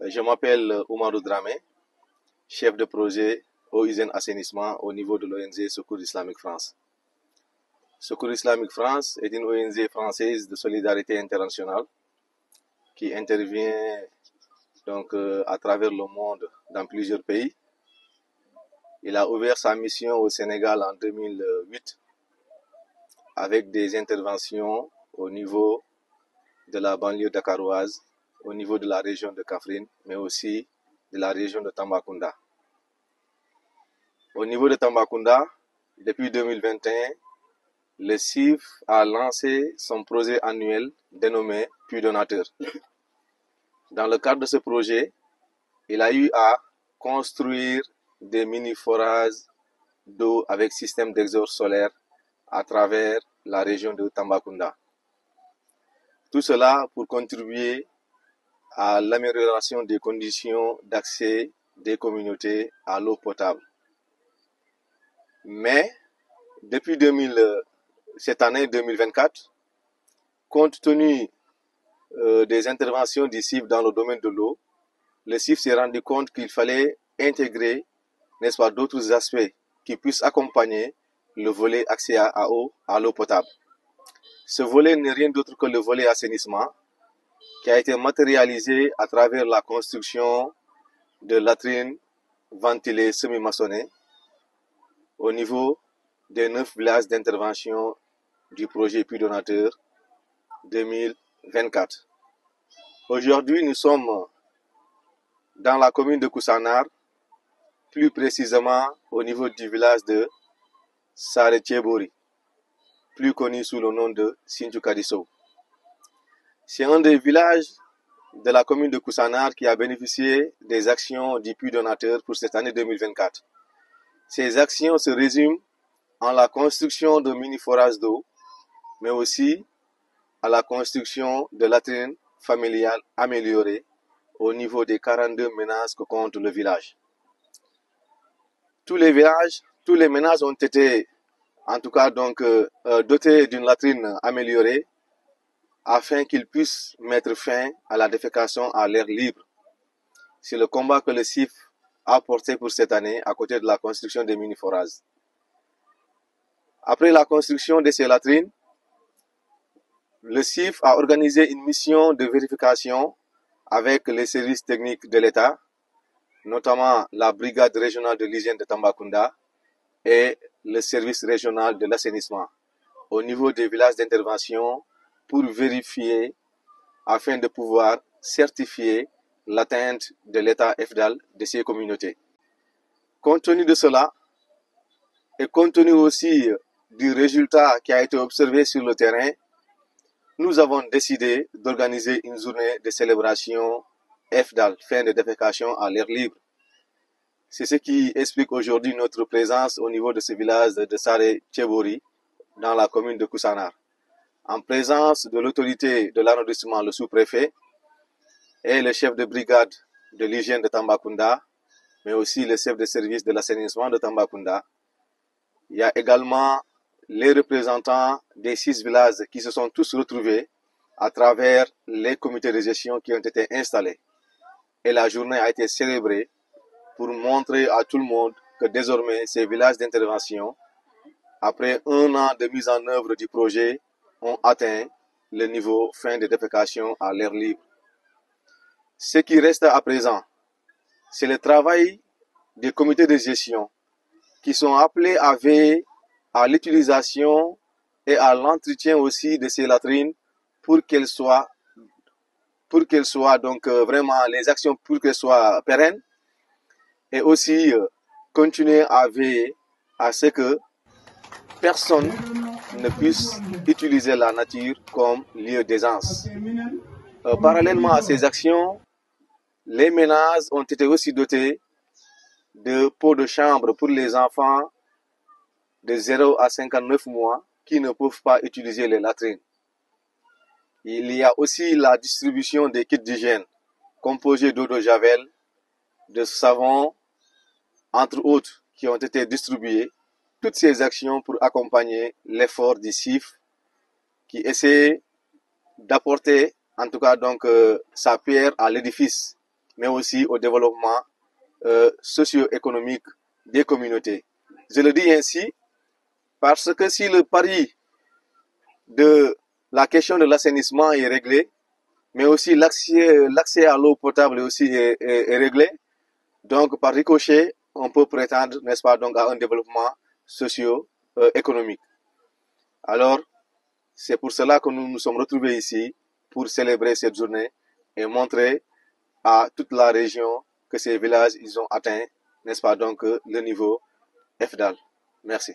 Je m'appelle Oumarou Dramé, chef de projet eau, hygiène, assainissement au niveau de l'ONG Secours Islamique France. Secours Islamique France est une ONG française de solidarité internationale qui intervient donc à travers le monde dans plusieurs pays. Il a ouvert sa mission au Sénégal en 2008 avec des interventions au niveau de la banlieue dakaroise, au niveau de la région de Kaffrine, mais aussi de la région de Tambacounda. Au niveau de Tambacounda, depuis 2021, le CIF a lancé son projet annuel dénommé Puits Donateur. Dans le cadre de ce projet, il a eu à construire des mini-forages d'eau avec système d'exhaust solaire à travers la région de Tambacounda. Tout cela pour contribuer à l'amélioration des conditions d'accès des communautés à l'eau potable. Mais depuis cette année 2024, compte tenu des interventions du CIF dans le domaine de l'eau, le CIF s'est rendu compte qu'il fallait intégrer, n'est-ce pas, d'autres aspects qui puissent accompagner le volet accès à l'eau potable. Ce volet n'est rien d'autre que le volet assainissement qui a été matérialisé à travers la construction de latrines ventilées semi-maçonnées au niveau des 9 villages d'intervention du projet Puits Donateur 2024. Aujourd'hui, nous sommes dans la commune de Koussanar, plus précisément au niveau du village de Sare-Thiebory, plus connu sous le nom de Sinthiou Kadisso. C'est un des villages de la commune de Koussanar qui a bénéficié des actions du Puits Donateur pour cette année 2024. Ces actions se résument en la construction de mini-forages d'eau, mais aussi à la construction de latrines familiales améliorées au niveau des 42 ménages que compte le village. Tous les ménages ont été, en tout cas, dotés d'une latrine améliorée afin qu'ils puissent mettre fin à la défécation à l'air libre. C'est le combat que le CIF a porté pour cette année à côté de la construction des mini-forages. Après la construction de ces latrines, le CIF a organisé une mission de vérification avec les services techniques de l'État, notamment la brigade régionale de l'hygiène de Tambacounda et le service régional de l'assainissement au niveau des villages d'intervention pour vérifier afin de pouvoir certifier l'atteinte de l'état FDAL de ces communautés. Compte tenu de cela et compte tenu aussi du résultat qui a été observé sur le terrain, nous avons décidé d'organiser une journée de célébration FDAL, fin de défécation à l'air libre. C'est ce qui explique aujourd'hui notre présence au niveau de ce village de Sare-Thiebory dans la commune de Koussanar, en présence de l'autorité de l'arrondissement, le sous-préfet, et le chef de brigade de l'hygiène de Tambacounda, mais aussi le chef de service de l'assainissement de Tambacounda. Il y a également les représentants des 6 villages qui se sont tous retrouvés à travers les comités de gestion qui ont été installés. Et la journée a été célébrée pour montrer à tout le monde que désormais ces villages d'intervention, après 1 an de mise en œuvre du projet, ont atteint le niveau fin de défécation à l'air libre. Ce qui reste à présent, c'est le travail des comités de gestion qui sont appelés à veiller à l'utilisation et à l'entretien aussi de ces latrines pour qu'elles soient donc vraiment les actions pour qu'elles soient pérennes et aussi continuer à veiller à ce que personne ne puisse utiliser la nature comme lieu d'aisance. Parallèlement à ces actions, les ménages ont été aussi dotés de pots de chambre pour les enfants de 0 à 59 mois qui ne peuvent pas utiliser les latrines. Il y a aussi la distribution des kits d'hygiène composés d'eau de javel, de savon, entre autres, qui ont été distribués. Toutes ces actions pour accompagner l'effort du CIF qui essaie d'apporter, en tout cas sa pierre à l'édifice mais aussi au développement socio-économique des communautés. Je le dis ainsi parce que si le pari de la question de l'assainissement est réglé, mais aussi l'accès à l'eau potable aussi est réglé, donc par ricochet, on peut prétendre, n'est-ce pas, donc à un développement socio-économique. Alors, c'est pour cela que nous nous sommes retrouvés ici pour célébrer cette journée et montrer à toute la région que ces villages, ils ont atteint, n'est-ce pas, donc le niveau FDAL. Merci.